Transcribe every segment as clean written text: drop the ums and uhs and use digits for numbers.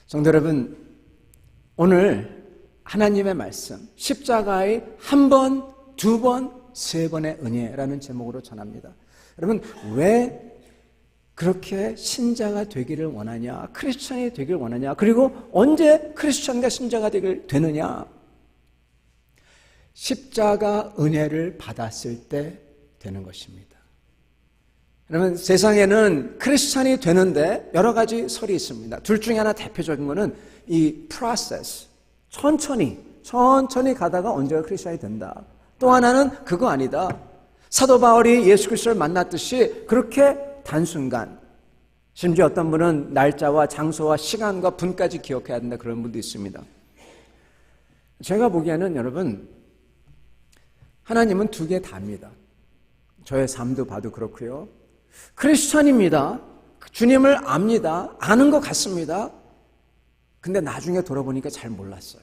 성도 여러분, 오늘 하나님의 말씀 십자가의 한 번, 두 번, 세 번의 은혜라는 제목으로 전합니다. 여러분, 왜 그렇게 신자가 되기를 원하냐? 크리스천이 되기를 원하냐? 그리고 언제 크리스천과 신자가 되느냐? 십자가 은혜를 받았을 때 되는 것입니다. 여러분, 세상에는 크리스천이 되는데 여러 가지 설이 있습니다. 둘 중에 하나 대표적인 것은 이 프로세스, 천천히 가다가 언제가 크리스천이 된다. 또 하나는 그거 아니다. 사도 바울이 예수 그리스도를 만났듯이 그렇게 단순간, 심지어 어떤 분은 날짜와 장소와 시간과 분까지 기억해야 된다, 그런 분도 있습니다. 제가 보기에는 여러분, 하나님은 두 개 다입니다. 저의 삶도 봐도 그렇고요. 크리스천입니다. 주님을 압니다. 아는 것 같습니다. 근데 나중에 돌아보니까 잘 몰랐어요.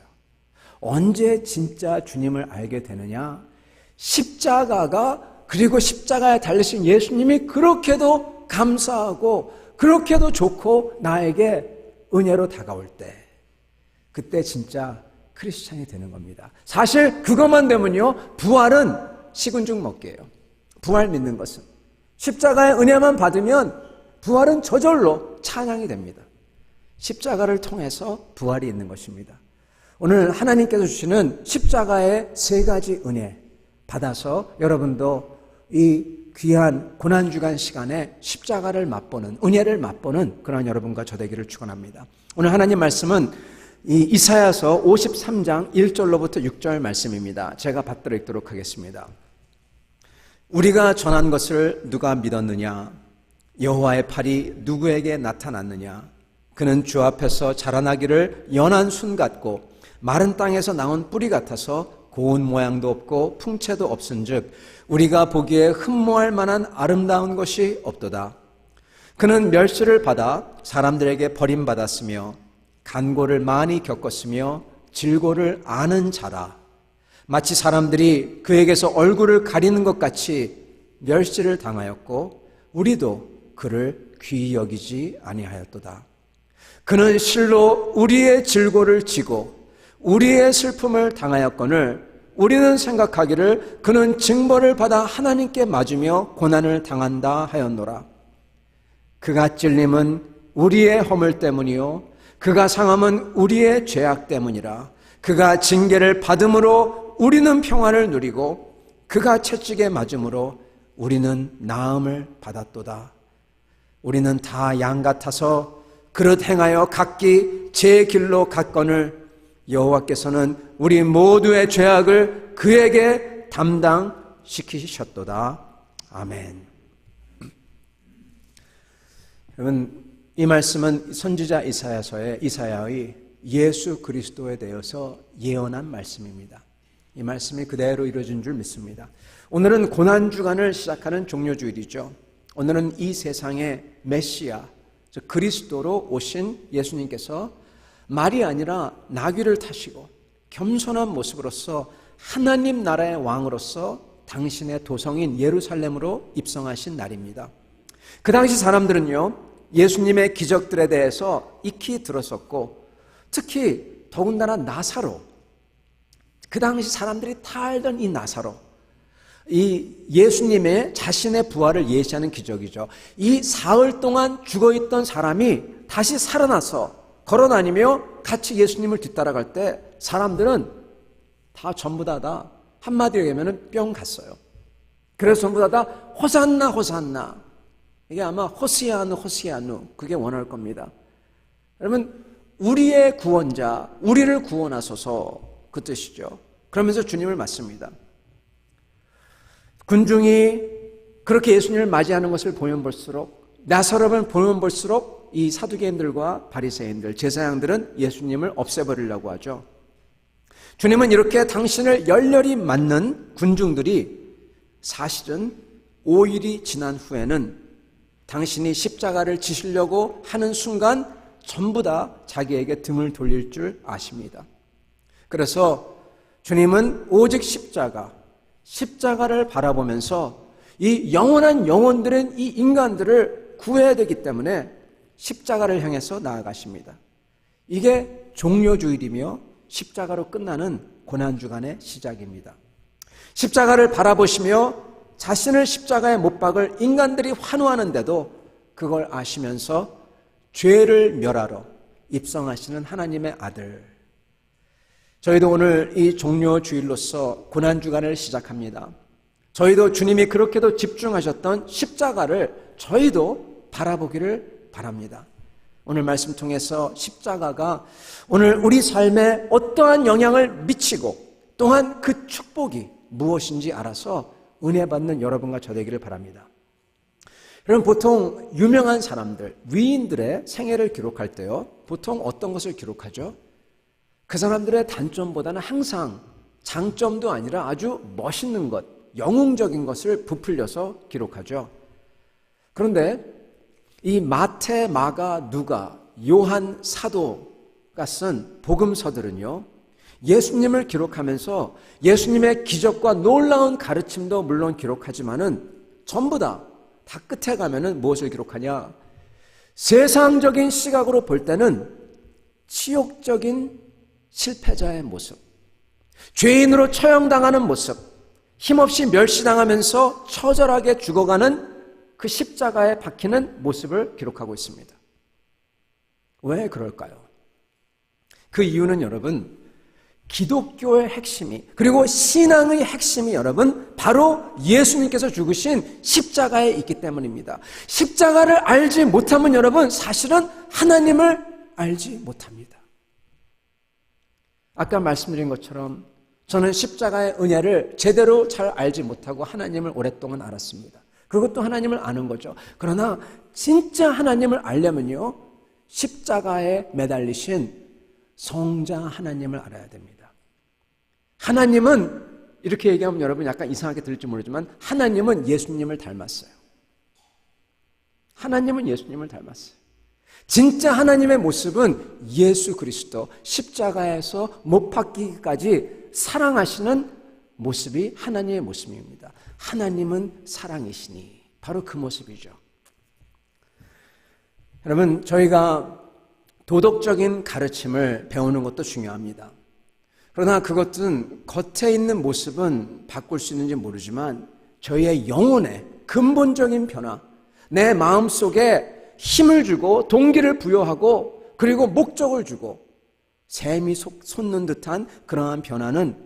언제 진짜 주님을 알게 되느냐? 십자가가, 그리고 십자가에 달리신 예수님이 그렇게도 감사하고 그렇게도 좋고 나에게 은혜로 다가올 때, 그때 진짜 크리스찬이 되는 겁니다. 사실 그것만 되면요, 부활은 식은 죽 먹기예요. 부활 믿는 것은, 십자가의 은혜만 받으면 부활은 저절로 찬양이 됩니다. 십자가를 통해서 부활이 있는 것입니다. 오늘 하나님께서 주시는 십자가의 세 가지 은혜 받아서 여러분도 이 귀한 고난주간 시간에 십자가를 맛보는, 은혜를 맛보는 그런 여러분과 저 되기를 축원합니다. 오늘 하나님 말씀은 이 이사야서 53장 1절로부터 6절 말씀입니다. 제가 받들어 읽도록 하겠습니다. 우리가 전한 것을 누가 믿었느냐? 여호와의 팔이 누구에게 나타났느냐? 그는 주 앞에서 자라나기를 연한 순 같고 마른 땅에서 나온 뿌리 같아서 고운 모양도 없고 풍채도 없은즉 우리가 보기에 흠모할 만한 아름다운 것이 없도다. 그는 멸시를 받아 사람들에게 버림받았으며 간고를 많이 겪었으며 질고를 아는 자라. 마치 사람들이 그에게서 얼굴을 가리는 것 같이 멸시를 당하였고 우리도 그를 귀히 여기지 아니하였도다. 그는 실로 우리의 질고를 지고 우리의 슬픔을 당하였거늘 우리는 생각하기를 그는 징벌을 받아 하나님께 맞으며 고난을 당한다 하였노라. 그가 찔림은 우리의 허물 때문이요 그가 상함은 우리의 죄악 때문이라. 그가 징계를 받음으로 우리는 평안을 누리고 그가 채찍에 맞음으로 우리는 나음을 받았도다. 우리는 다 양 같아서 그릇 행하여 각기 제 길로 갔거늘 여호와께서는 우리 모두의 죄악을 그에게 담당시키셨도다. 아멘. 여러분, 이 말씀은 선지자 이사야의 예수 그리스도에 대해서 예언한 말씀입니다. 이 말씀이 그대로 이루어진 줄 믿습니다. 오늘은 고난주간을 시작하는 종료주일이죠. 오늘은 이 세상의 메시아, 즉 그리스도로 오신 예수님께서 말이 아니라 나귀를 타시고 겸손한 모습으로서 하나님 나라의 왕으로서 당신의 도성인 예루살렘으로 입성하신 날입니다. 그 당시 사람들은요, 예수님의 기적들에 대해서 익히 들었었고 특히 더군다나 나사로, 그 당시 사람들이 다 알던 이 나사로, 이 예수님의 자신의 부활을 예시하는 기적이죠. 이 사흘 동안 죽어있던 사람이 다시 살아나서 걸어다니며 같이 예수님을 뒤따라갈 때 사람들은 다 전부 다 한마디로 얘기하면 뿅 갔어요. 그래서 전부 다 호산나 호산나, 이게 아마 호시아누 호시아누, 그게 원할 겁니다. 여러분, 우리의 구원자, 우리를 구원하소서, 그 뜻이죠. 그러면서 주님을 맞습니다. 군중이 그렇게 예수님을 맞이하는 것을 보면 볼수록, 나사로를 보면 볼수록 이 사두개인들과 바리새인들, 제사장들은 예수님을 없애버리려고 하죠. 주님은 이렇게 당신을 열렬히 맞는 군중들이 사실은 5일이 지난 후에는 당신이 십자가를 지시려고 하는 순간 전부 다 자기에게 등을 돌릴 줄 아십니다. 그래서 주님은 오직 십자가를 바라보면서 이 영원한 영혼들은 이 인간들을 구해야 되기 때문에 십자가를 향해서 나아가십니다. 이게 종료주일이며 십자가로 끝나는 고난주간의 시작입니다. 십자가를 바라보시며 자신을 십자가에 못 박을 인간들이 환호하는데도 그걸 아시면서 죄를 멸하러 입성하시는 하나님의 아들. 저희도 오늘 이 종료주일로서 고난주간을 시작합니다. 저희도 주님이 그렇게도 집중하셨던 십자가를 저희도 바라보기를 바랍니다. 오늘 말씀 통해서 십자가가 오늘 우리 삶에 어떠한 영향을 미치고 또한 그 축복이 무엇인지 알아서 은혜 받는 여러분과 저 되기를 바랍니다. 여러분, 보통 유명한 사람들, 위인들의 생애를 기록할 때요, 보통 어떤 것을 기록하죠? 그 사람들의 단점보다는 항상 장점도 아니라 아주 멋있는 것, 영웅적인 것을 부풀려서 기록하죠. 그런데 이 마태, 마가, 누가, 요한 사도가 쓴 복음서들은요, 예수님을 기록하면서 예수님의 기적과 놀라운 가르침도 물론 기록하지만은 전부 다 끝에 가면은 무엇을 기록하냐? 세상적인 시각으로 볼 때는 치욕적인 실패자의 모습, 죄인으로 처형당하는 모습, 힘없이 멸시당하면서 처절하게 죽어가는 그 십자가에 박히는 모습을 기록하고 있습니다. 왜 그럴까요? 그 이유는 여러분, 기독교의 핵심이, 그리고 신앙의 핵심이 여러분 바로 예수님께서 죽으신 십자가에 있기 때문입니다. 십자가를 알지 못하면 여러분 사실은 하나님을 알지 못합니다. 아까 말씀드린 것처럼 저는 십자가의 은혜를 제대로 잘 알지 못하고 하나님을 오랫동안 알았습니다. 그것도 하나님을 아는 거죠. 그러나 진짜 하나님을 알려면요, 십자가에 매달리신 성자 하나님을 알아야 됩니다. 하나님은, 이렇게 얘기하면 여러분 약간 이상하게 들릴지 모르지만 하나님은 예수님을 닮았어요. 하나님은 예수님을 닮았어요. 진짜 하나님의 모습은 예수 그리스도 십자가에서 못 박히기까지 사랑하시는 모습이 하나님의 모습입니다. 하나님은 사랑이시니 바로 그 모습이죠. 여러분, 저희가 도덕적인 가르침을 배우는 것도 중요합니다. 그러나 그것은 겉에 있는 모습은 바꿀 수 있는지 모르지만 저희의 영혼의 근본적인 변화, 내 마음속에 힘을 주고 동기를 부여하고 그리고 목적을 주고 샘이 솟는 듯한 그러한 변화는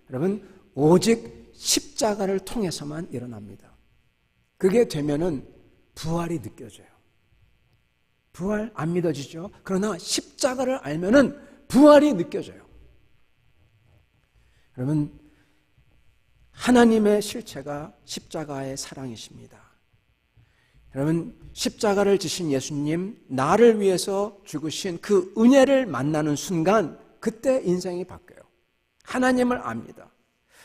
여러분 오직 십자가를 통해서만 일어납니다. 그게 되면은 부활이 느껴져요. 부활 안 믿어지죠? 그러나 십자가를 알면은 부활이 느껴져요. 여러분, 하나님의 실체가 십자가의 사랑이십니다. 여러분, 십자가를 지신 예수님, 나를 위해서 죽으신 그 은혜를 만나는 순간 그때 인생이 바뀌어요. 하나님을 압니다.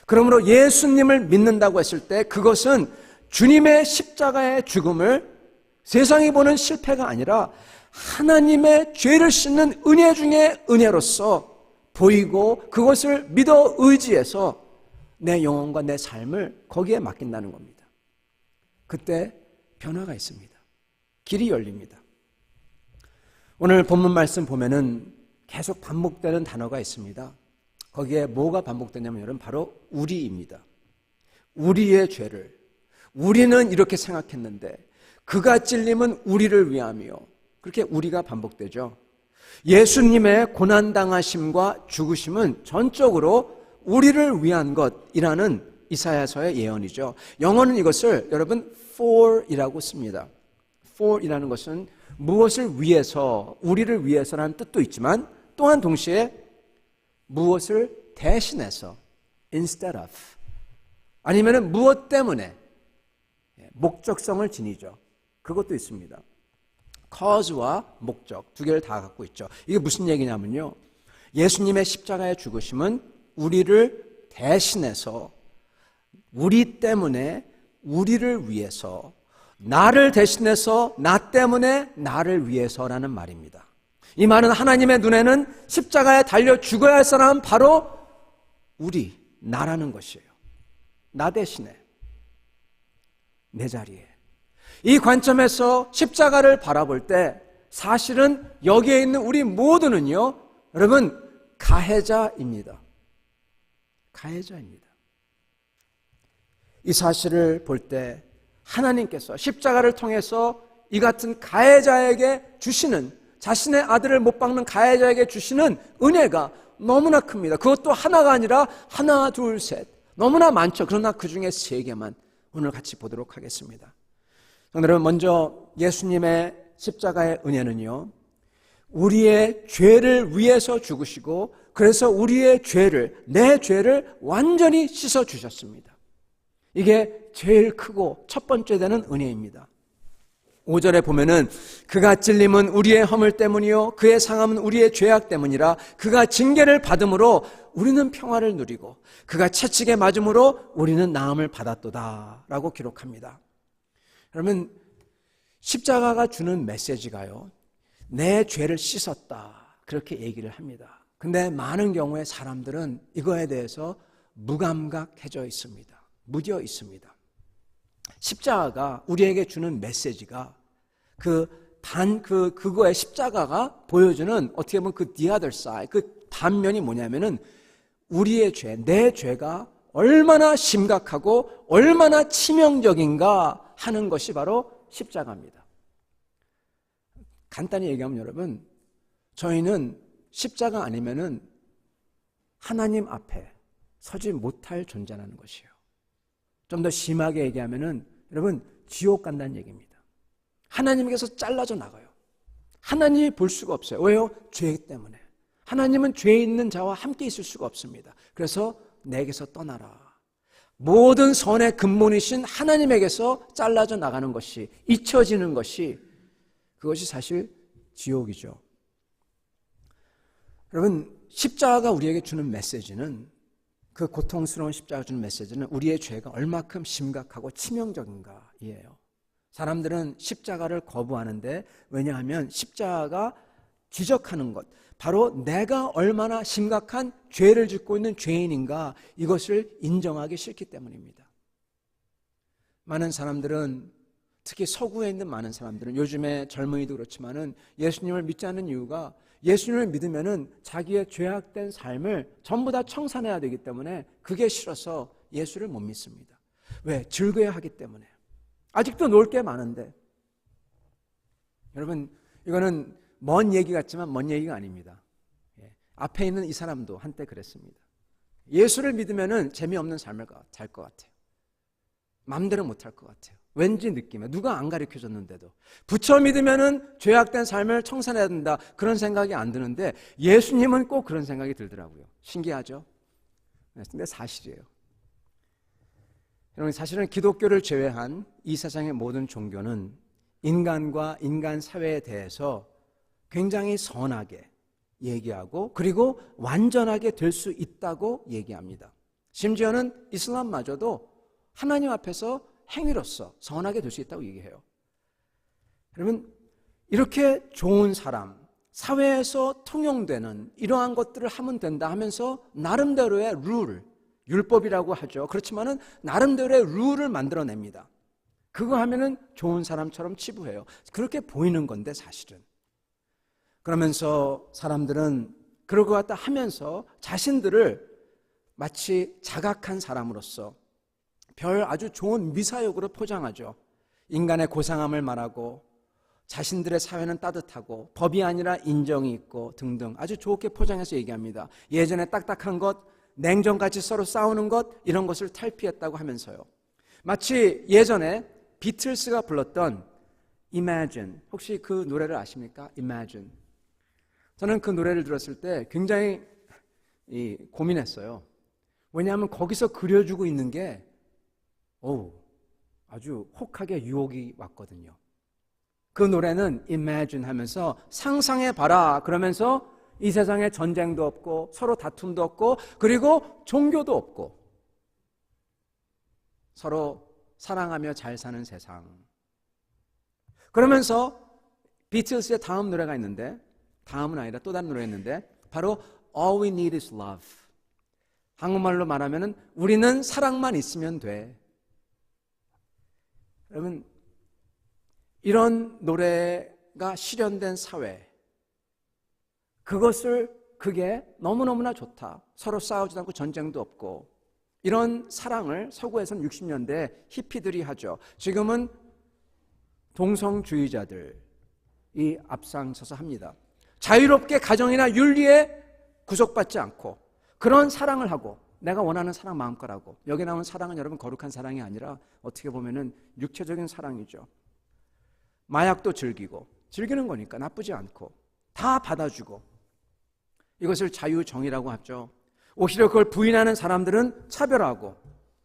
그러므로 예수님을 믿는다고 했을 때 그것은 주님의 십자가의 죽음을 세상이 보는 실패가 아니라 하나님의 죄를 씻는 은혜 중에 은혜로서 보이고 그것을 믿어 의지해서 내 영혼과 내 삶을 거기에 맡긴다는 겁니다. 그때 변화가 있습니다. 길이 열립니다. 오늘 본문 말씀 보면은 계속 반복되는 단어가 있습니다. 거기에 뭐가 반복되냐면 여러분 바로 우리입니다. 우리의 죄를, 우리는 이렇게 생각했는데 그가 찔림은 우리를 위함이요. 그렇게 우리가 반복되죠. 예수님의 고난당하심과 죽으심은 전적으로 우리를 위한 것이라는 이사야서의 예언이죠. 영어는 이것을 여러분 for이라고 씁니다. for이라는 것은 무엇을 위해서, 우리를 위해서라는 뜻도 있지만 또한 동시에 무엇을 대신해서 instead of 아니면 무엇 때문에 목적성을 지니죠. 그것도 있습니다. cause와 목적 두 개를 다 갖고 있죠. 이게 무슨 얘기냐면요, 예수님의 십자가의 죽으심은 우리를 대신해서 우리 때문에 우리를 위해서, 나를 대신해서 나 때문에 나를 위해서라는 말입니다. 이 말은 하나님의 눈에는 십자가에 달려 죽어야 할 사람은 바로 우리, 나라는 것이에요. 나 대신에, 내 자리에. 이 관점에서 십자가를 바라볼 때 사실은 여기에 있는 우리 모두는요, 여러분, 가해자입니다. 가해자입니다. 이 사실을 볼 때 하나님께서 십자가를 통해서 이 같은 가해자에게 주시는, 자신의 아들을 못 박는 가해자에게 주시는 은혜가 너무나 큽니다. 그것도 하나가 아니라 하나, 둘, 셋. 너무나 많죠. 그러나 그 중에 3개만 오늘 같이 보도록 하겠습니다. 여러분, 먼저 예수님의 십자가의 은혜는요, 우리의 죄를 위해서 죽으시고, 그래서 우리의 죄를, 내 죄를 완전히 씻어 주셨습니다. 이게 제일 크고 첫 번째 되는 은혜입니다. 5절에 보면은 그가 찔림은 우리의 허물 때문이요 그의 상함은 우리의 죄악 때문이라 그가 징계를 받음으로 우리는 평화를 누리고 그가 채찍에 맞음으로 우리는 나음을 받았도다 라고 기록합니다. 여러분, 십자가가 주는 메시지가요, 내 죄를 씻었다 그렇게 얘기를 합니다. 근데 많은 경우에 사람들은 이거에 대해서 무감각해져 있습니다. 무뎌 있습니다. 십자가가 우리에게 주는 메시지가 그거의 십자가가 보여주는 어떻게 보면 그 the other side, 그 단면이 뭐냐면은 우리의 죄, 내 죄가 얼마나 심각하고 얼마나 치명적인가 하는 것이 바로 십자가입니다. 간단히 얘기하면 여러분, 저희는 십자가 아니면은 하나님 앞에 서지 못할 존재라는 것이에요. 좀 더 심하게 얘기하면은 여러분, 지옥 간다는 얘기입니다. 하나님께서 잘라져 나가요. 하나님이 볼 수가 없어요. 왜요? 죄 때문에. 하나님은 죄 있는 자와 함께 있을 수가 없습니다. 그래서 내게서 떠나라. 모든 선의 근본이신 하나님에게서 잘라져 나가는 것이, 잊혀지는 것이, 그것이 사실 지옥이죠. 여러분, 십자가가 우리에게 주는 메시지는, 그 고통스러운 십자가가 주는 메시지는 우리의 죄가 얼마큼 심각하고 치명적인가 이에요. 사람들은 십자가를 거부하는데, 왜냐하면 십자가가 지적하는 것, 바로 내가 얼마나 심각한 죄를 짓고 있는 죄인인가, 이것을 인정하기 싫기 때문입니다. 많은 사람들은, 특히 서구에 있는 많은 사람들은, 요즘에 젊은이도 그렇지만은 예수님을 믿지 않는 이유가, 예수님을 믿으면은 자기의 죄악된 삶을 전부 다 청산해야 되기 때문에 그게 싫어서 예수를 못 믿습니다. 왜? 즐거워야 하기 때문에. 아직도 놀 게 많은데. 여러분, 이거는 먼 얘기 같지만 먼 얘기가 아닙니다. 앞에 있는 이 사람도 한때 그랬습니다. 예수를 믿으면은 재미없는 삶을 살 것 같아요. 마음대로 못할 것 같아요. 왠지 느낌에, 누가 안 가르쳐줬는데도. 부처 믿으면은 죄악된 삶을 청산해야 된다, 그런 생각이 안 드는데 예수님은 꼭 그런 생각이 들더라고요. 신기하죠? 근데 사실이에요. 여러분, 사실은 기독교를 제외한 이 세상의 모든 종교는 인간과 인간 사회에 대해서 굉장히 선하게 얘기하고, 그리고 완전하게 될 수 있다고 얘기합니다. 심지어는 이슬람마저도 하나님 앞에서 행위로서 선하게 될 수 있다고 얘기해요. 여러분, 이렇게 좋은 사람, 사회에서 통용되는 이러한 것들을 하면 된다 하면서 나름대로의 룰, 율법이라고 하죠. 그렇지만은 나름대로의 룰을 만들어냅니다. 그거 하면은 좋은 사람처럼 치부해요. 그렇게 보이는 건데 사실은. 그러면서 사람들은 그럴 것 같다 하면서 자신들을 마치 자각한 사람으로서 별 아주 좋은 미사역으로 포장하죠. 인간의 고상함을 말하고, 자신들의 사회는 따뜻하고, 법이 아니라 인정이 있고 등등 아주 좋게 포장해서 얘기합니다. 예전에 딱딱한 것, 냉정같이 서로 싸우는 것, 이런 것을 탈피했다고 하면서요. 마치 예전에 비틀스가 불렀던 Imagine, 혹시 그 노래를 아십니까? Imagine. 저는 그 노래를 들었을 때 굉장히 고민했어요. 왜냐하면 거기서 그려주고 있는 게 아주 혹하게 유혹이 왔거든요. 그 노래는 Imagine 하면서 상상해봐라 그러면서 이 세상에 전쟁도 없고 서로 다툼도 없고 그리고 종교도 없고 서로 사랑하며 잘 사는 세상. 그러면서 비틀스의 다음 노래가 있는데, 다음은 아니라 또 다른 노래가 있는데, 바로 All we need is love. 한국말로 말하면 우리는 사랑만 있으면 돼. 여러분, 이런 노래의 관계가 실현된 사회, 그게 너무너무나 좋다. 서로 싸우지도 않고 전쟁도 없고, 이런 사랑을 서구에서는 60년대 히피들이 하죠. 지금은 동성주의자들이 앞장서서 합니다. 자유롭게 가정이나 윤리에 구속받지 않고 그런 사랑을 하고, 내가 원하는 사랑 마음껏 하고, 여기 나오는 사랑은 여러분 거룩한 사랑이 아니라 어떻게 보면은 육체적인 사랑이죠. 마약도 즐기는 거니까 나쁘지 않고 다 받아주고, 이것을 자유정의라고 하죠. 오히려 그걸 부인하는 사람들은 차별하고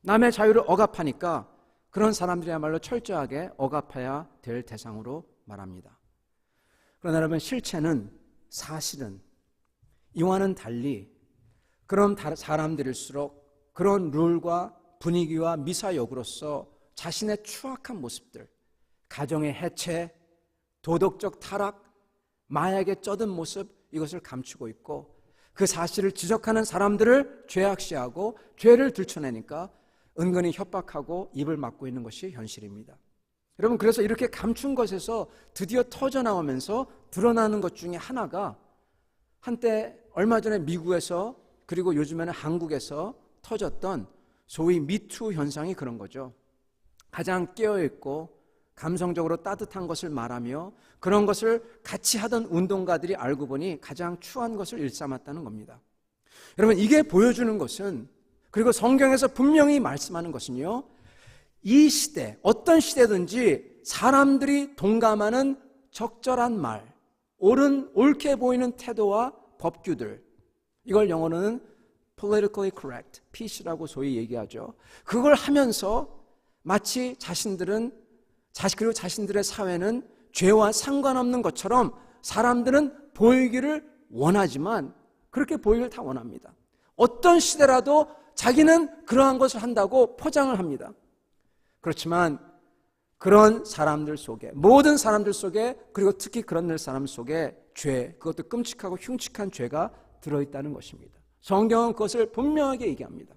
남의 자유를 억압하니까 그런 사람들이야말로 철저하게 억압해야 될 대상으로 말합니다. 그러나 여러분, 사실은 이와는 달리 그런 사람들일수록 그런 룰과 분위기와 미사역으로서 자신의 추악한 모습들, 가정의 해체, 도덕적 타락, 마약에 쩌든 모습, 이것을 감추고 있고, 그 사실을 지적하는 사람들을 죄악시하고 죄를 들춰내니까 은근히 협박하고 입을 막고 있는 것이 현실입니다. 여러분, 그래서 이렇게 감춘 것에서 드디어 터져나오면서 드러나는 것 중에 하나가, 한때 얼마 전에 미국에서 그리고 요즘에는 한국에서 터졌던 소위 미투 현상이 그런 거죠. 가장 깨어있고 감성적으로 따뜻한 것을 말하며 그런 것을 같이 하던 운동가들이 알고 보니 가장 추한 것을 일삼았다는 겁니다. 여러분, 이게 보여주는 것은, 그리고 성경에서 분명히 말씀하는 것은요, 이 시대, 어떤 시대든지 사람들이 동감하는 적절한 말, 옳게 보이는 태도와 법규들, 이걸 영어로는 politically correct, PC라고 소위 얘기하죠. 그걸 하면서 마치 그리고 자신들의 사회는 죄와 상관없는 것처럼 사람들은 보이기를 원하지만 그렇게 보이기를 다 원합니다. 어떤 시대라도 자기는 그러한 것을 한다고 포장을 합니다. 그렇지만 그런 사람들 속에, 모든 사람들 속에, 그리고 특히 그런 사람 속에 죄, 그것도 끔찍하고 흉측한 죄가 들어있다는 것입니다. 성경은 그것을 분명하게 얘기합니다.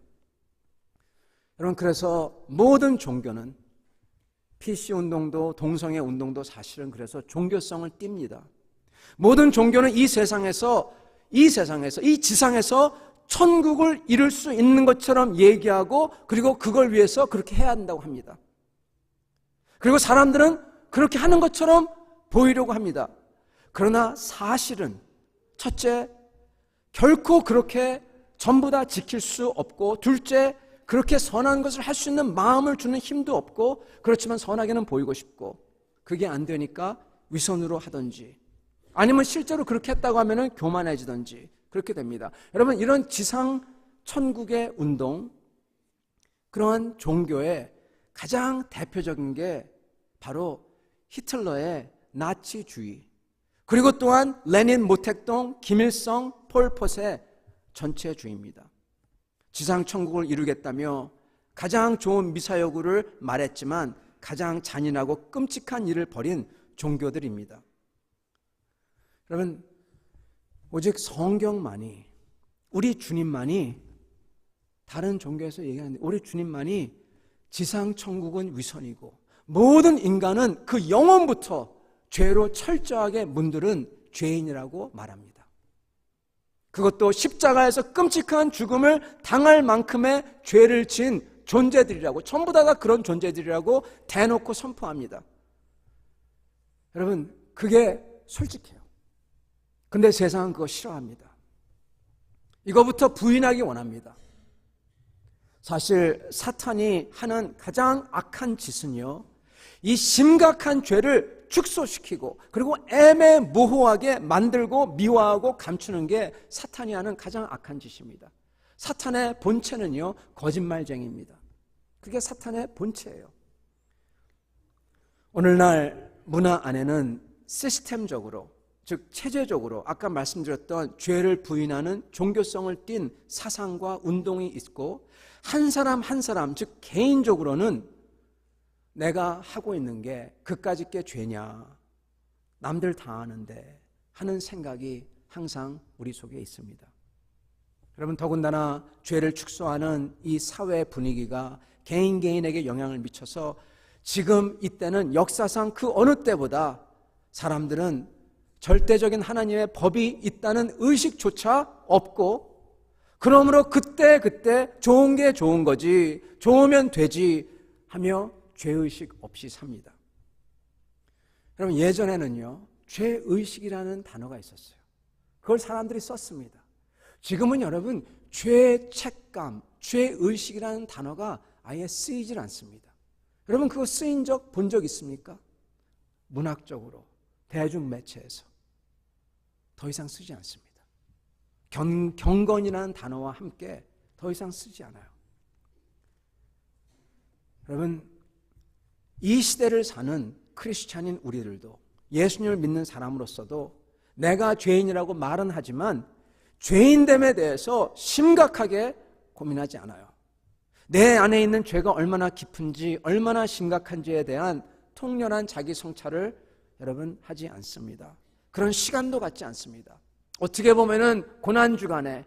여러분, 그래서 모든 종교는, PC 운동도 동성애 운동도 사실은 그래서 종교성을 띱니다. 모든 종교는 이 지상에서 천국을 이룰 수 있는 것처럼 얘기하고, 그리고 그걸 위해서 그렇게 해야 한다고 합니다. 그리고 사람들은 그렇게 하는 것처럼 보이려고 합니다. 그러나 사실은, 첫째, 결코 그렇게 전부 다 지킬 수 없고, 둘째, 그렇게 선한 것을 할 수 있는 마음을 주는 힘도 없고, 그렇지만 선하게는 보이고 싶고, 그게 안 되니까 위선으로 하든지, 아니면 실제로 그렇게 했다고 하면 교만해지든지 그렇게 됩니다. 여러분, 이런 지상 천국의 운동, 그러한 종교의 가장 대표적인 게 바로 히틀러의 나치주의, 그리고 또한 레닌, 모택동, 김일성, 폴폿의 전체주의입니다. 지상 천국을 이루겠다며 가장 좋은 미사여구를 말했지만 가장 잔인하고 끔찍한 일을 벌인 종교들입니다. 여러분, 오직 성경만이, 우리 주님만이, 다른 종교에서 얘기하는데 우리 주님만이 지상 천국은 위선이고 모든 인간은 그 영혼부터 죄로 철저하게 문드른 죄인이라고 말합니다. 그것도 십자가에서 끔찍한 죽음을 당할 만큼의 죄를 지은 존재들이라고, 전부 다가 그런 존재들이라고 대놓고 선포합니다. 여러분, 그게 솔직해요. 근데 세상은 그거 싫어합니다. 이거부터 부인하기 원합니다. 사실 사탄이 하는 가장 악한 짓은요, 이 심각한 죄를 축소시키고 그리고 애매모호하게 만들고 미화하고 감추는 게 사탄이 하는 가장 악한 짓입니다. 사탄의 본체는요, 거짓말쟁이입니다. 그게 사탄의 본체예요. 오늘날 문화 안에는 시스템적으로, 즉 체제적으로 아까 말씀드렸던 죄를 부인하는 종교성을 띤 사상과 운동이 있고, 한 사람, 즉 개인적으로는 내가 하고 있는 게 그까짓 게 죄냐, 남들 다 아는데 하는 생각이 항상 우리 속에 있습니다. 여러분, 더군다나 죄를 축소하는 이 사회 분위기가 개인에게 영향을 미쳐서 지금 이때는 역사상 그 어느 때보다 사람들은 절대적인 하나님의 법이 있다는 의식조차 없고, 그러므로 그때 좋은 게 좋은 거지, 좋으면 되지 하며 죄의식 없이 삽니다. 여러분, 예전에는요, 죄의식이라는 단어가 있었어요. 그걸 사람들이 썼습니다. 지금은 여러분, 죄책감, 죄의식이라는 단어가 아예 쓰이질 않습니다. 여러분, 그거 쓰인 적 본 적 있습니까? 문학적으로, 대중매체에서 더 이상 쓰지 않습니다. 경건이라는 단어와 함께 더 이상 쓰지 않아요. 여러분, 이 시대를 사는 크리스찬인 우리들도, 예수님을 믿는 사람으로서도 내가 죄인이라고 말은 하지만 죄인됨에 대해서 심각하게 고민하지 않아요. 내 안에 있는 죄가 얼마나 깊은지, 얼마나 심각한지에 대한 통렬한 자기 성찰을 여러분 하지 않습니다. 그런 시간도 갖지 않습니다. 어떻게 보면은 고난주간에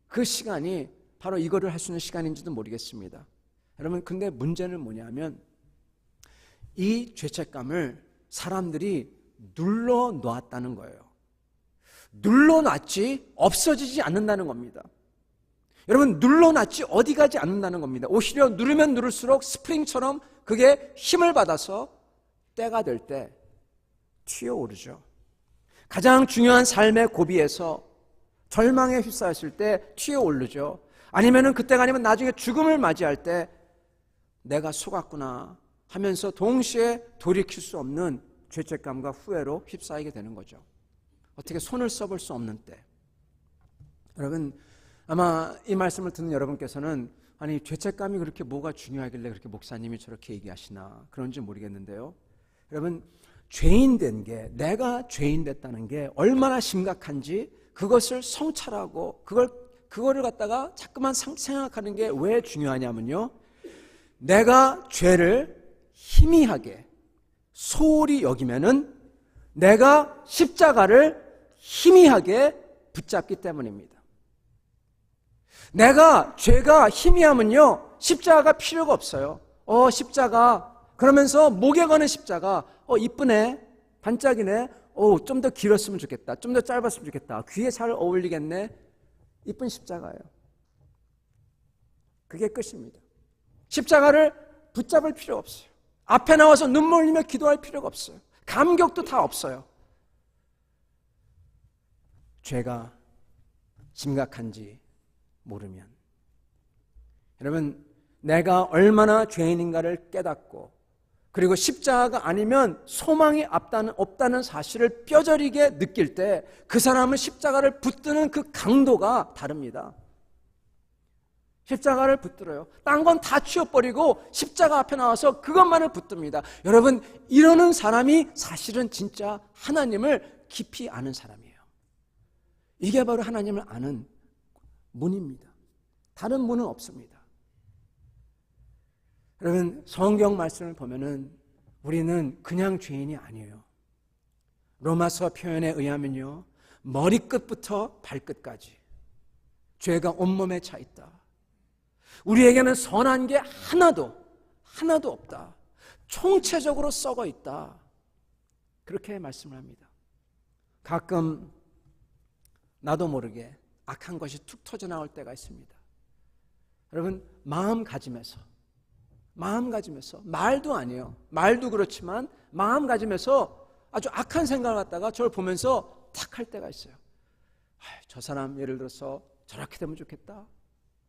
그 시간이 바로 이거를 할 수 있는 시간인지도 모르겠습니다. 여러분, 근데 문제는 뭐냐면 이 죄책감을 사람들이 눌러놓았다는 거예요. 눌러놨지 없어지지 않는다는 겁니다. 여러분, 눌러놨지 어디 가지 않는다는 겁니다. 오히려 누르면 누를수록 스프링처럼 그게 힘을 받아서 때가 될 때 튀어오르죠. 가장 중요한 삶의 고비에서 절망에 휩싸였을 때 튀어오르죠. 아니면은 그때가 아니면 나중에 죽음을 맞이할 때 내가 속았구나 하면서 동시에 돌이킬 수 없는 죄책감과 후회로 휩싸이게 되는 거죠. 어떻게 손을 써볼 수 없는 때. 여러분, 아마 이 말씀을 듣는 여러분께서는 아니, 죄책감이 그렇게 뭐가 중요하길래 그렇게 목사님이 저렇게 얘기하시나 그런지 모르겠는데요. 여러분, 죄인 된 게, 내가 죄인 됐다는 게 얼마나 심각한지 그것을 성찰하고 그거를 갖다가 자꾸만 생각하는 게 왜 중요하냐면요, 내가 죄를 희미하게 소홀히 여기면은 내가 십자가를 희미하게 붙잡기 때문입니다. 내가 죄가 희미하면요, 십자가가 필요가 없어요. 십자가 그러면서 목에 거는 십자가 이쁘네, 반짝이네, 좀 더 길었으면 좋겠다, 좀 더 짧았으면 좋겠다, 귀에 잘 어울리겠네, 이쁜 십자가예요. 그게 끝입니다. 십자가를 붙잡을 필요 없어요. 앞에 나와서 눈물 흘리며 기도할 필요가 없어요. 감격도 다 없어요. 죄가 심각한지 모르면. 여러분, 내가 얼마나 죄인인가를 깨닫고, 그리고 십자가가 아니면 소망이 없다는 사실을 뼈저리게 느낄 때 그 사람은 십자가를 붙드는 그 강도가 다릅니다. 십자가를 붙들어요. 딴 건 다 치워버리고 십자가 앞에 나와서 그것만을 붙듭니다. 여러분, 이러는 사람이 사실은 진짜 하나님을 깊이 아는 사람이에요. 이게 바로 하나님을 아는 문입니다. 다른 문은 없습니다. 여러분, 성경 말씀을 보면은 우리는 그냥 죄인이 아니에요. 로마서 표현에 의하면요, 머리끝부터 발끝까지 죄가 온몸에 차 있다. 우리에게는 선한 게 하나도 없다. 총체적으로 썩어 있다. 그렇게 말씀을 합니다. 가끔 나도 모르게 악한 것이 툭 터져 나올 때가 있습니다. 여러분, 마음가짐에서 말도 아니에요. 말도 그렇지만 마음가짐에서 아주 악한 생각을 갖다가 저를 보면서 탁 할 때가 있어요. 저 사람 예를 들어서 저렇게 되면 좋겠다.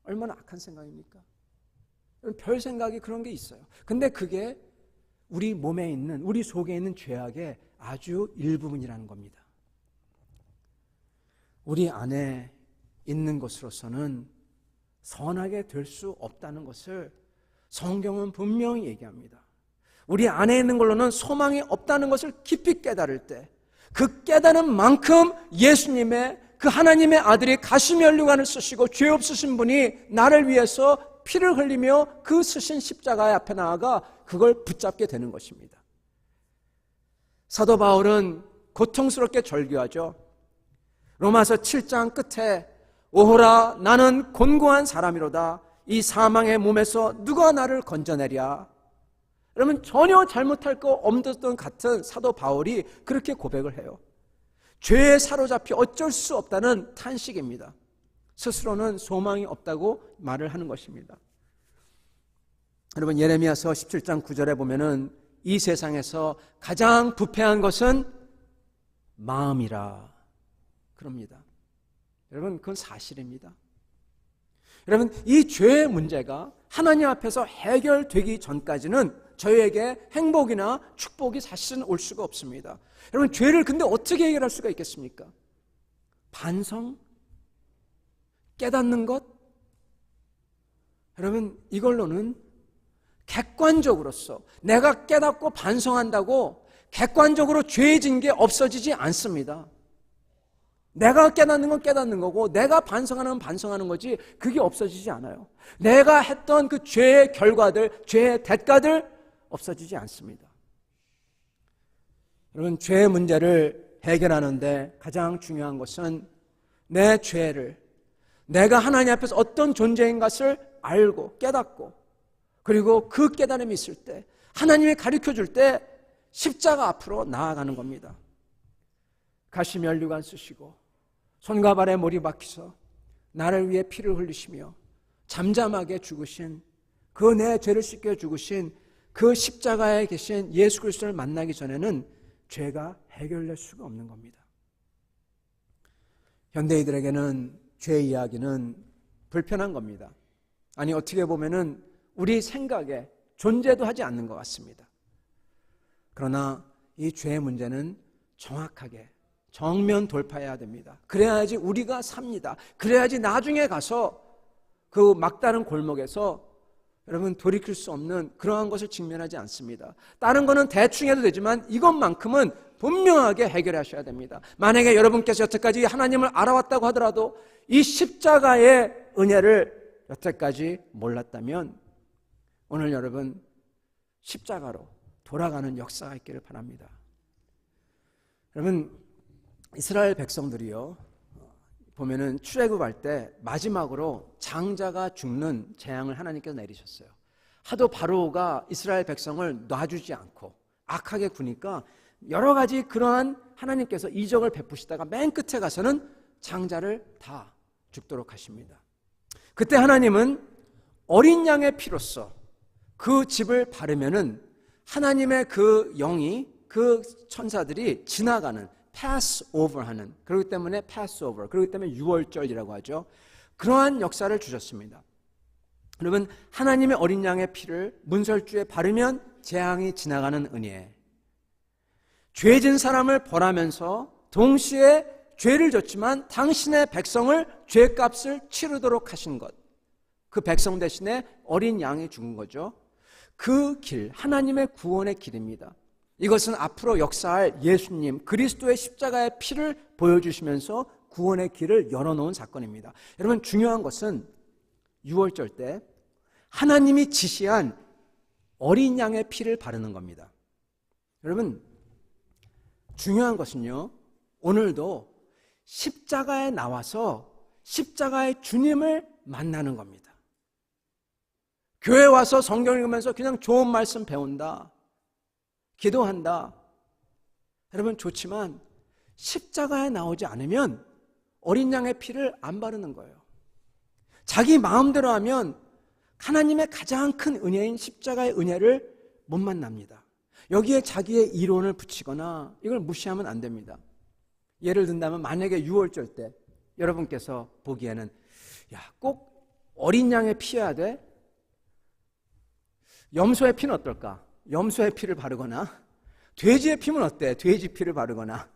얼마나 악한 생각입니까? 별 생각이 그런 게 있어요. 근데 그게 우리 몸에 있는, 우리 속에 있는 죄악의 아주 일부분이라는 겁니다. 우리 안에 있는 것으로서는 선하게 될 수 없다는 것을 성경은 분명히 얘기합니다. 우리 안에 있는 걸로는 소망이 없다는 것을 깊이 깨달을 때, 그 깨달은 만큼 예수님의, 그 하나님의 아들이 가시며 혈류관을 쓰시고 죄 없으신 분이 나를 위해서 피를 흘리며 그 쓰신 십자가의 앞에 나아가 그걸 붙잡게 되는 것입니다. 사도 바울은 고통스럽게 절규하죠. 로마서 7장 끝에 오호라, 나는 곤고한 사람이로다. 이 사망의 몸에서 누가 나를 건져내랴. 여러분 전혀 잘못할 거 없던 같은 사도 바울이 그렇게 고백을 해요. 죄에 사로잡혀 어쩔 수 없다는 탄식입니다. 스스로는 소망이 없다고 말을 하는 것입니다. 여러분 예레미야서 17장 9절에 보면은 이 세상에서 가장 부패한 것은 마음이라 그럽니다. 여러분 그건 사실입니다. 여러분 이 죄의 문제가 하나님 앞에서 해결되기 전까지는 저희에게 행복이나 축복이 사실은 올 수가 없습니다. 여러분 죄를 근데 어떻게 해결할 수가 있겠습니까? 반성? 깨닫는 것? 여러분 이걸로는 객관적으로서 내가 깨닫고 반성한다고 객관적으로 죄진 게 없어지지 않습니다. 내가 깨닫는 건 깨닫는 거고 내가 반성하는 건 반성하는 거지 그게 없어지지 않아요. 내가 했던 그 죄의 결과들, 죄의 대가들 없어지지 않습니다. 여러분 죄의 문제를 해결하는데 가장 중요한 것은 내 죄를 내가 하나님 앞에서 어떤 존재인 것을 알고 깨닫고 그리고 그 깨달음이 있을 때 하나님이 가르쳐줄 때 십자가 앞으로 나아가는 겁니다. 가시면류관 쓰시고 손과 발에 못이 박히서 나를 위해 피를 흘리시며 잠잠하게 죽으신 그 내 죄를 씻겨 죽으신 그 십자가에 계신 예수 그리스도를 만나기 전에는 죄가 해결될 수가 없는 겁니다. 현대인들에게는 죄 이야기는 불편한 겁니다. 아니 어떻게 보면은 우리 생각에 존재도 하지 않는 것 같습니다. 그러나 이 죄의 문제는 정확하게 정면 돌파해야 됩니다. 그래야지 우리가 삽니다. 그래야지 나중에 가서 그 막다른 골목에서 여러분 돌이킬 수 없는 그러한 것을 직면하지 않습니다. 다른 거는 대충 해도 되지만 이것만큼은 분명하게 해결하셔야 됩니다. 만약에 여러분께서 여태까지 하나님을 알아왔다고 하더라도 이 십자가의 은혜를 여태까지 몰랐다면 오늘 여러분 십자가로 돌아가는 역사가 있기를 바랍니다. 여러분 이스라엘 백성들이요 보면은 출애굽할 때 마지막으로 장자가 죽는 재앙을 하나님께서 내리셨어요. 하도 바로가 이스라엘 백성을 놔주지 않고 악하게 구니까 여러 가지 그러한 하나님께서 이적을 베푸시다가 맨 끝에 가서는 장자를 다 죽도록 하십니다. 그때 하나님은 어린 양의 피로써 그 집을 바르면은 하나님의 그 영이 그 천사들이 지나가는 pass over 하는 그렇기 때문에 pass over 그렇기 때문에 유월절이라고 하죠. 그러한 역사를 주셨습니다. 여러분 하나님의 어린 양의 피를 문설주에 바르면 재앙이 지나가는 은혜. 죄진 사람을 벌하면서 동시에 죄를 졌지만 당신의 백성을 죄값을 치르도록 하신 것. 그 백성 대신에 어린 양이 죽은 거죠. 그 길, 하나님의 구원의 길입니다. 이것은 앞으로 역사할 예수님, 그리스도의 십자가의 피를 보여주시면서 구원의 길을 열어놓은 사건입니다. 여러분 중요한 것은 유월절 때 하나님이 지시한 어린 양의 피를 바르는 겁니다. 여러분 중요한 것은요 오늘도 십자가에 나와서 십자가의 주님을 만나는 겁니다. 교회 와서 성경 읽으면서 그냥 좋은 말씀 배운다, 기도한다, 여러분 좋지만 십자가에 나오지 않으면 어린 양의 피를 안 바르는 거예요. 자기 마음대로 하면 하나님의 가장 큰 은혜인 십자가의 은혜를 못 만납니다. 여기에 자기의 이론을 붙이거나 이걸 무시하면 안 됩니다. 예를 든다면 만약에 유월절 때 여러분께서 보기에는 야, 꼭 어린 양의 피여야 돼? 염소의 피는 어떨까? 염소의 피를 바르거나 돼지의 피는 어때? 돼지 피를 바르거나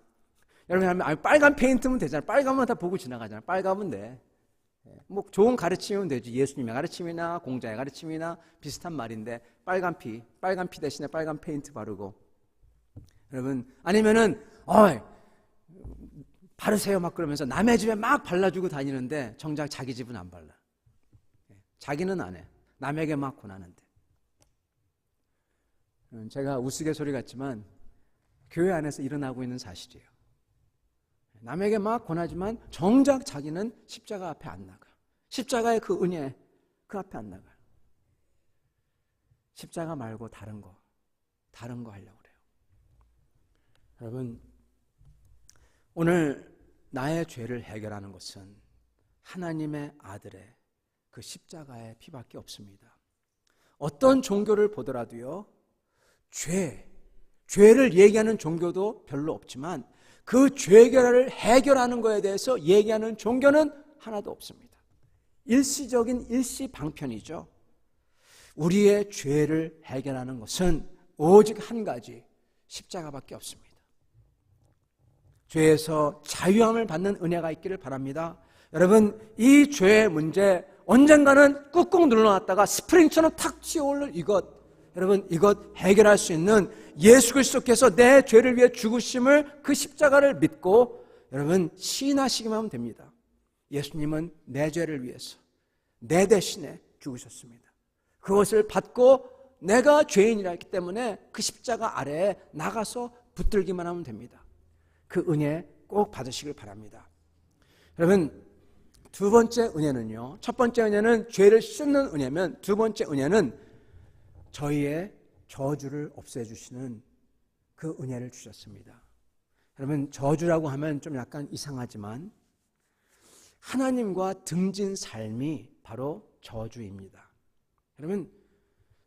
여러분 하면 빨간 페인트면 되잖아요. 빨간만 다 보고 지나가잖아요. 빨가면 돼. 뭐 좋은 가르침이면 되지. 예수님의 가르침이나 공자의 가르침이나 비슷한 말인데 빨간 피 대신에 빨간 페인트 바르고 여러분 아니면은 바르세요 막 그러면서 남의 집에 막 발라주고 다니는데 정작 자기 집은 안 발라. 자기는 안 해. 남에게 막 권하는데. 제가 우스갯소리 같지만 교회 안에서 일어나고 있는 사실이에요. 남에게 막 권하지만 정작 자기는 십자가 앞에 안 나가요. 십자가의 그 은혜 그 앞에 안 나가요. 십자가 말고 다른 거 다른 거 하려고 그래요. 여러분, 오늘 나의 죄를 해결하는 것은 하나님의 아들의 그 십자가의 피밖에 없습니다. 어떤 종교를 보더라도요, 죄를 얘기하는 종교도 별로 없지만 그 죄를 해결하는 것에 대해서 얘기하는 종교는 하나도 없습니다. 일시적인 일시방편이죠. 우리의 죄를 해결하는 것은 오직 한 가지, 십자가밖에 없습니다. 죄에서 자유함을 받는 은혜가 있기를 바랍니다. 여러분, 이 죄의 문제 언젠가는 꾹꾹 눌러놨다가 스프링처럼 탁 튀어오를 여러분, 이것 해결할 수 있는 예수 그리스도께서 내 죄를 위해 죽으심을, 그 십자가를 믿고 여러분 시인하시기만 하면 됩니다. 예수님은 내 죄를 위해서 내 대신에 죽으셨습니다. 그것을 받고 내가 죄인이라 했기 때문에 그 십자가 아래에 나가서 붙들기만 하면 됩니다. 그 은혜 꼭 받으시길 바랍니다. 여러분, 두 번째 은혜는요, 첫 번째 은혜는 죄를 씻는 은혜면, 두 번째 은혜는 저희의 저주를 없애주시는 그 은혜를 주셨습니다. 여러분, 저주라고 하면 좀 약간 이상하지만 하나님과 등진 삶이 바로 저주입니다. 여러분,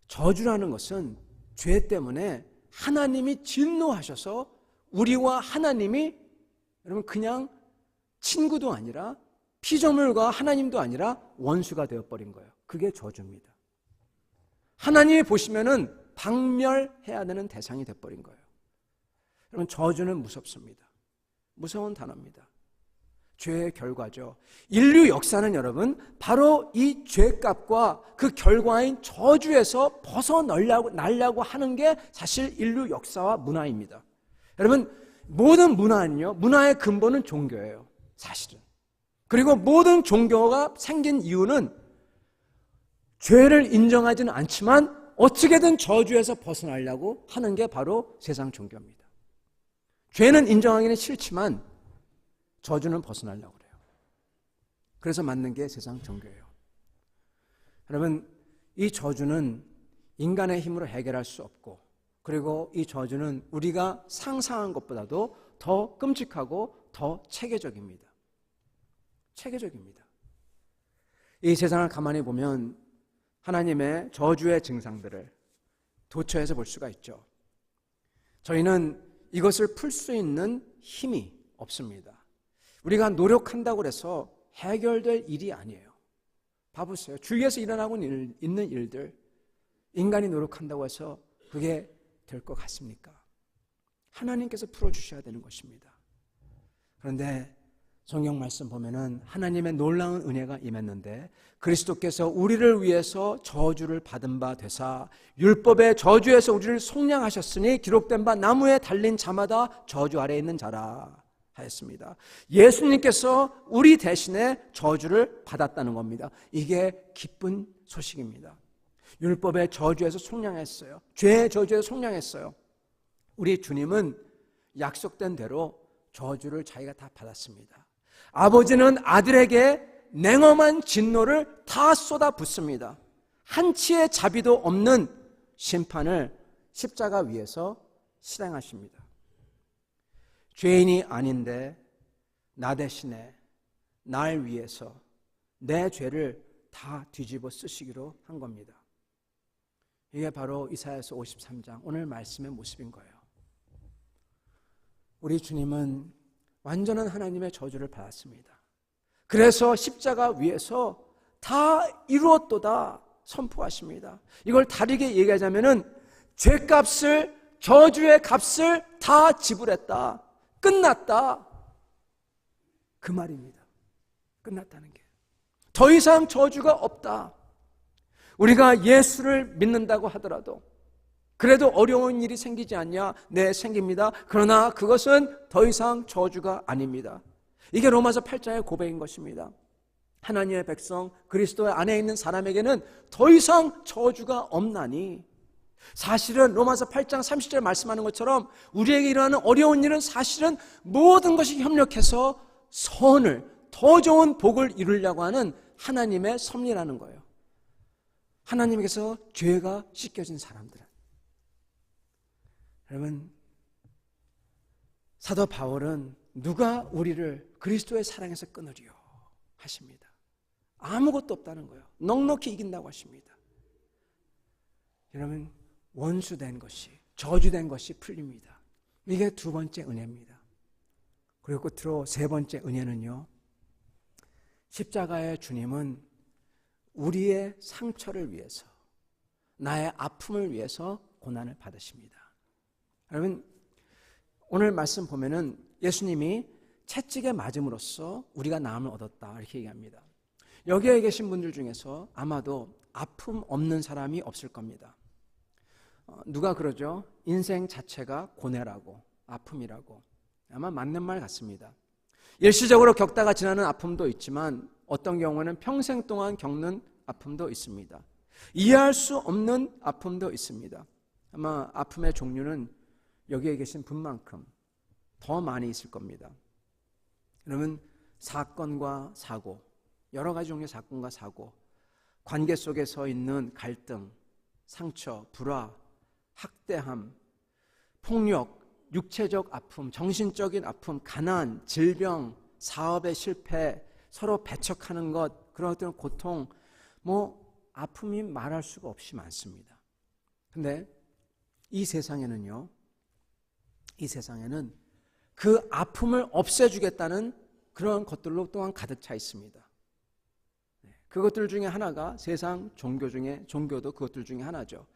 저주라는 것은 죄 때문에 하나님이 진노하셔서 우리와 하나님이 여러분 그냥 친구도 아니라 피조물과 하나님도 아니라 원수가 되어버린 거예요. 그게 저주입니다. 하나님이 보시면은 박멸해야 되는 대상이 되어버린 거예요. 여러분, 저주는 무섭습니다. 무서운 단어입니다. 죄의 결과죠. 인류 역사는 여러분 바로 이 죄값과 그 결과인 저주에서 벗어나려고 하는 게 사실 인류 역사와 문화입니다. 여러분, 모든 문화는요, 문화의 근본은 종교예요, 사실은. 그리고 모든 종교가 생긴 이유는 죄를 인정하지는 않지만 어떻게든 저주에서 벗어나려고 하는 게 바로 세상 종교입니다. 죄는 인정하기는 싫지만 저주는 벗어나려고 그래요. 그래서 만든 게 세상 종교예요. 여러분, 이 저주는 인간의 힘으로 해결할 수 없고, 그리고 이 저주는 우리가 상상한 것보다도 더 끔찍하고 더 체계적입니다. 체계적입니다. 이 세상을 가만히 보면 하나님의 저주의 증상들을 도처에서 볼 수가 있죠. 저희는 이것을 풀 수 있는 힘이 없습니다. 우리가 노력한다고 해서 해결될 일이 아니에요. 봐보세요. 주위에서 일어나고 있는 일들, 인간이 노력한다고 해서 그게 될 것 같습니까? 하나님께서 풀어주셔야 되는 것입니다. 그런데 성경 말씀 보면은 하나님의 놀라운 은혜가 임했는데 그리스도께서 우리를 위해서 저주를 받은 바 되사 율법의 저주에서 우리를 속량하셨으니 기록된 바 나무에 달린 자마다 저주 아래에 있는 자라 하였습니다. 예수님께서 우리 대신에 저주를 받았다는 겁니다. 이게 기쁜 소식입니다. 율법의 저주에서 속량했어요. 죄의 저주에서 속량했어요. 우리 주님은 약속된 대로 저주를 자기가 다 받았습니다. 아버지는 아들에게 냉엄한 진노를 다 쏟아붓습니다. 한치의 자비도 없는 심판을 십자가 위에서 실행하십니다. 죄인이 아닌데 나 대신에 날 위해서 내 죄를 다 뒤집어 쓰시기로 한 겁니다. 이게 바로 이사야서 53장 오늘 말씀의 모습인 거예요. 우리 주님은 완전한 하나님의 저주를 받았습니다. 그래서 십자가 위에서 다 이루었도다 선포하십니다. 이걸 다르게 얘기하자면은 죄값을, 저주의 값을 다 지불했다. 끝났다. 그 말입니다. 끝났다는 게. 더 이상 저주가 없다. 우리가 예수를 믿는다고 하더라도 그래도 어려운 일이 생기지 않냐? 네, 생깁니다. 그러나 그것은 더 이상 저주가 아닙니다. 이게 로마서 8장의 고백인 것입니다. 하나님의 백성 그리스도의 안에 있는 사람에게는 더 이상 저주가 없나니, 사실은 로마서 8장 30절 말씀하는 것처럼 우리에게 일어나는 어려운 일은 사실은 모든 것이 협력해서 선을, 더 좋은 복을 이루려고 하는 하나님의 섭리라는 거예요. 하나님께서 죄가 씻겨진 사람들은, 여러분, 사도 바울은 누가 우리를 그리스도의 사랑에서 끊으리요 하십니다. 아무것도 없다는 거예요. 넉넉히 이긴다고 하십니다. 여러분, 원수된 것이, 저주된 것이 풀립니다. 이게 두 번째 은혜입니다. 그리고 끝으로 세 번째 은혜는요, 십자가의 주님은 우리의 상처를 위해서, 나의 아픔을 위해서 고난을 받으십니다. 여러분, 오늘 말씀 보면은 예수님이 채찍에 맞음으로써 우리가 나음을 얻었다 이렇게 얘기합니다. 여기에 계신 분들 중에서 아마도 아픔 없는 사람이 없을 겁니다. 누가 그러죠? 인생 자체가 고뇌라고, 아픔이라고. 아마 맞는 말 같습니다. 일시적으로 겪다가 지나는 아픔도 있지만 어떤 경우는 평생 동안 겪는 아픔도 있습니다. 이해할 수 없는 아픔도 있습니다. 아마 아픔의 종류는 여기에 계신 분만큼 더 많이 있을 겁니다. 여러분, 사건과 사고, 여러 가지 종류의 사건과 사고, 관계 속에서 있는 갈등, 상처, 불화, 학대함, 폭력, 육체적 아픔, 정신적인 아픔, 가난, 질병, 사업의 실패, 서로 배척하는 것, 그런 어떤 고통, 아픔이 말할 수가 없이 많습니다. 근데 이 세상에는 그 아픔을 없애주겠다는 그런 것들로 또한 가득 차 있습니다. 그것들 중에 하나가 세상 종교도 그것들 중에 하나죠.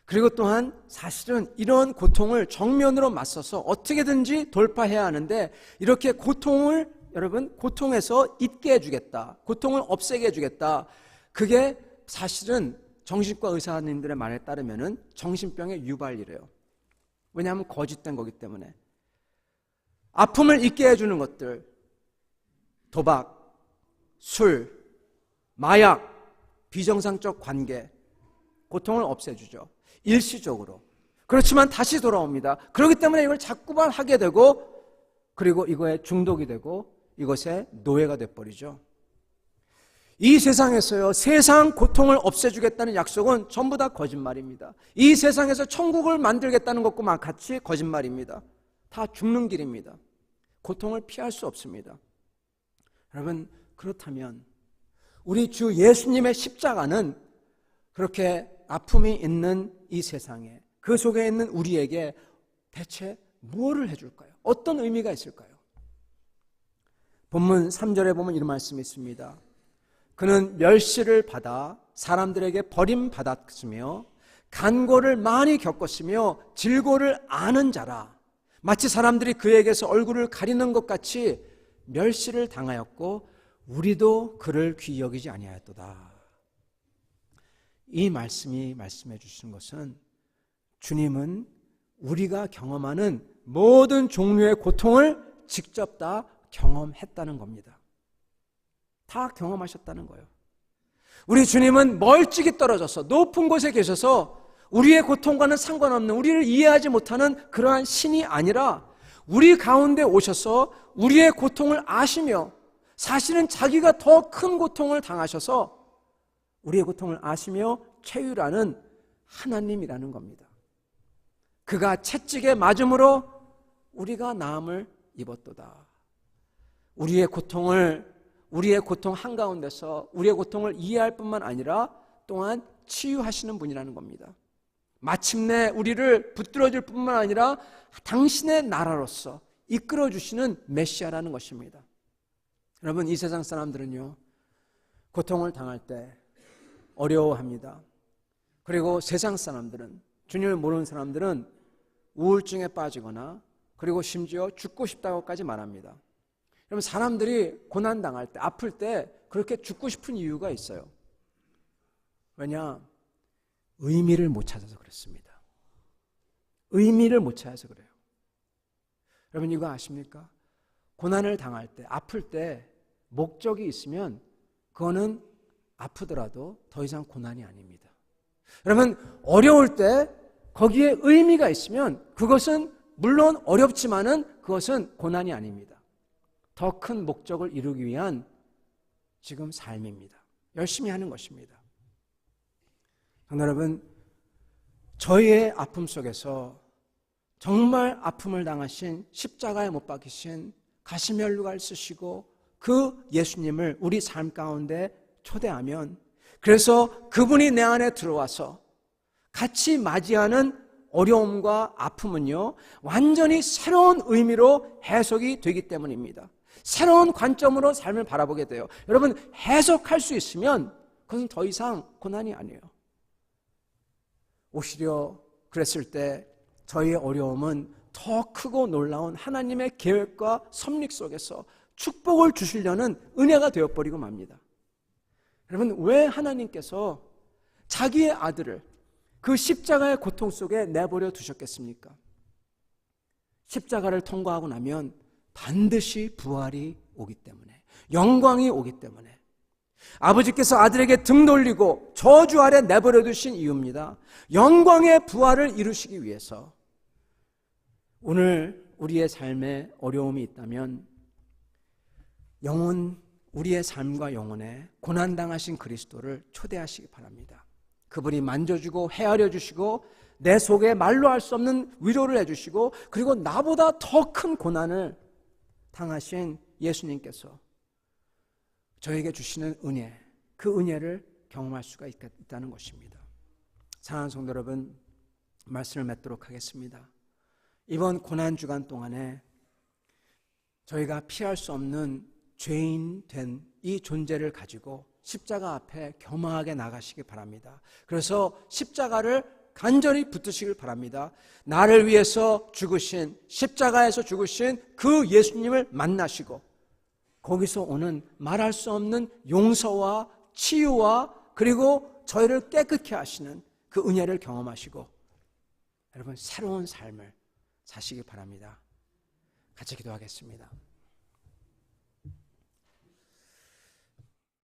그리고 또한 사실은 이런 고통을 정면으로 맞서서 어떻게든지 돌파해야 하는데, 이렇게 고통을 여러분 고통에서 잊게 해주겠다, 고통을 없애게 해주겠다, 그게 사실은 정신과 의사님들의 말에 따르면은 정신병의 유발이래요. 왜냐하면 거짓된 거기 때문에. 아픔을 잊게 해주는 것들, 도박, 술, 마약, 비정상적 관계, 고통을 없애주죠. 일시적으로. 그렇지만 다시 돌아옵니다. 그렇기 때문에 이걸 자꾸만 하게 되고, 그리고 이거에 중독이 되고 이것에 노예가 돼버리죠. 이 세상에서요, 세상 고통을 없애주겠다는 약속은 전부 다 거짓말입니다. 이 세상에서 천국을 만들겠다는 것과 같이 거짓말입니다. 다 죽는 길입니다. 고통을 피할 수 없습니다. 여러분, 그렇다면 우리 주 예수님의 십자가는 그렇게 아픔이 있는 이 세상에, 그 속에 있는 우리에게 대체 무엇을 해줄까요? 어떤 의미가 있을까요? 본문 3절에 보면 이런 말씀이 있습니다. 그는 멸시를 받아 사람들에게 버림받았으며 간고를 많이 겪었으며 질고를 아는 자라. 마치 사람들이 그에게서 얼굴을 가리는 것 같이 멸시를 당하였고 우리도 그를 귀히 여기지 아니하였도다. 이 말씀이 말씀해 주시는 것은 주님은 우리가 경험하는 모든 종류의 고통을 직접 다 경험했다는 겁니다. 다 경험하셨다는 거예요. 우리 주님은 멀찍이 떨어져서 높은 곳에 계셔서 우리의 고통과는 상관없는, 우리를 이해하지 못하는 그러한 신이 아니라 우리 가운데 오셔서 우리의 고통을 아시며, 사실은 자기가 더 큰 고통을 당하셔서 우리의 고통을 아시며 채유라는 하나님이라는 겁니다. 그가 채찍에 맞음으로 우리가 나음을 입었도다. 우리의 고통 한가운데서 우리의 고통을 이해할 뿐만 아니라 또한 치유하시는 분이라는 겁니다. 마침내 우리를 붙들어줄 뿐만 아니라 당신의 나라로서 이끌어주시는 메시아라는 것입니다. 여러분, 이 세상 사람들은요, 고통을 당할 때 어려워합니다. 그리고 세상 사람들은, 주님을 모르는 사람들은 우울증에 빠지거나 그리고 심지어 죽고 싶다고까지 말합니다. 여러분, 사람들이 고난당할 때, 아플 때 그렇게 죽고 싶은 이유가 있어요. 왜냐? 의미를 못 찾아서 그렇습니다. 의미를 못 찾아서 그래요. 여러분, 이거 아십니까? 고난을 당할 때, 아플 때 목적이 있으면 그거는 아프더라도 더 이상 고난이 아닙니다. 여러분, 어려울 때 거기에 의미가 있으면 그것은 물론 어렵지만은 그것은 고난이 아닙니다. 더 큰 목적을 이루기 위한 지금 삶입니다. 열심히 하는 것입니다. 여러분, 저희의 아픔 속에서 정말 아픔을 당하신 십자가에 못 박히신 가시면류관을 쓰시고 그 예수님을 우리 삶 가운데 초대하면, 그래서 그분이 내 안에 들어와서 같이 맞이하는 어려움과 아픔은요, 완전히 새로운 의미로 해석이 되기 때문입니다. 새로운 관점으로 삶을 바라보게 돼요. 여러분, 해석할 수 있으면 그것은 더 이상 고난이 아니에요. 오히려 그랬을 때 저희의 어려움은 더 크고 놀라운 하나님의 계획과 섭리 속에서 축복을 주시려는 은혜가 되어버리고 맙니다. 여러분, 왜 하나님께서 자기의 아들을 그 십자가의 고통 속에 내버려 두셨겠습니까? 십자가를 통과하고 나면 반드시 부활이 오기 때문에, 영광이 오기 때문에, 아버지께서 아들에게 등 돌리고 저주 아래 내버려 두신 이유입니다. 영광의 부활을 이루시기 위해서. 오늘 우리의 삶에 어려움이 있다면 우리의 삶과 영혼에 고난당하신 그리스도를 초대하시기 바랍니다. 그분이 만져주고 헤아려 주시고 내 속에 말로 할 수 없는 위로를 해주시고, 그리고 나보다 더 큰 고난을 당하신 예수님께서 저에게 주시는 은혜, 그 은혜를 경험할 수가 있다는 것입니다. 사랑하는 성도 여러분, 말씀을 맺도록 하겠습니다. 이번 고난주간 동안에 저희가 피할 수 없는 죄인 된 이 존재를 가지고 십자가 앞에 겸허하게 나가시기 바랍니다. 그래서 십자가를 간절히 붙드시길 바랍니다. 나를 위해서 죽으신, 십자가에서 죽으신 그 예수님을 만나시고, 거기서 오는 말할 수 없는 용서와 치유와 그리고 저희를 깨끗게 하시는 그 은혜를 경험하시고, 여러분, 새로운 삶을 사시기 바랍니다. 같이 기도하겠습니다.